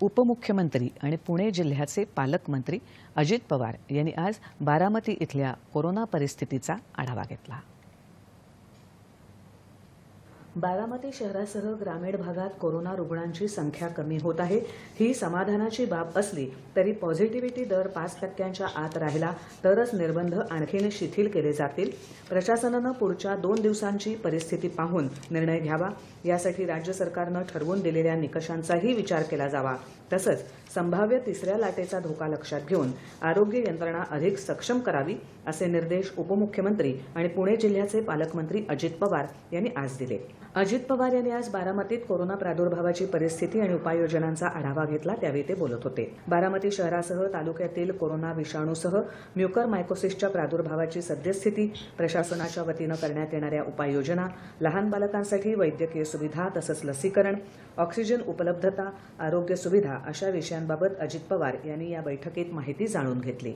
उपमुख्यमंत्री आणि पुणे जिल्ह्याचे पालकमंत्री अजित पवार यांनी आज बारामती इथल्या कोरोना परिस्थितीचा आढावा घेतला। बारामती शहरासह ग्रामीण भागात कोरोना रुग्णांची संख्या कमी होत आहे। ही समाधानाची बाब असली तरी पॉझिटिव्हिटी दर 5% आत राहिला तरच निर्बंध आणखीन शिथिल केले जातील। प्रशासनाने पुढच्या 2 दिवसांची परिस्थिती पाहून निर्णय घ्यावा। यासाठी राज्य सरकारने ठरवून दिलेल्या निकषांचाही विचार केला जावा। तसंच संभाव्य तिसऱ्या लाटेचा धोका लक्षात घेऊन आरोग्य यंत्रणा अधिक सक्षम करावी असे निर्देश उपमुख्यमंत्री आणि पुणे जिल्ह्याचे पालकमंत्री अजित पवार यांनी आज दिले। अजित पवार यांनी आज बारामतीत कोरोना प्रादुर्भावाची परिस्थिती आणि उपाययोजनांचा आढावा घेतला त्यावेळी ते बोलत होते। बारामती शहरासह तालुक्यातील कोरोना विषाणूसह म्युकरमायकोसिसच्या प्रादुर्भावाची सद्यस्थिती, प्रशासनाच्या वतीने करण्यात येणाऱ्या उपाययोजना, लहान बालकांसाठी वैद्यकीय सुविधा तसंच लसीकरण, ऑक्सिजन उपलब्धता, आरोग्य सुविधा अशा विषयांबाबत अजित पवार यांनी या बैठकीत माहिती जाणून घेतली।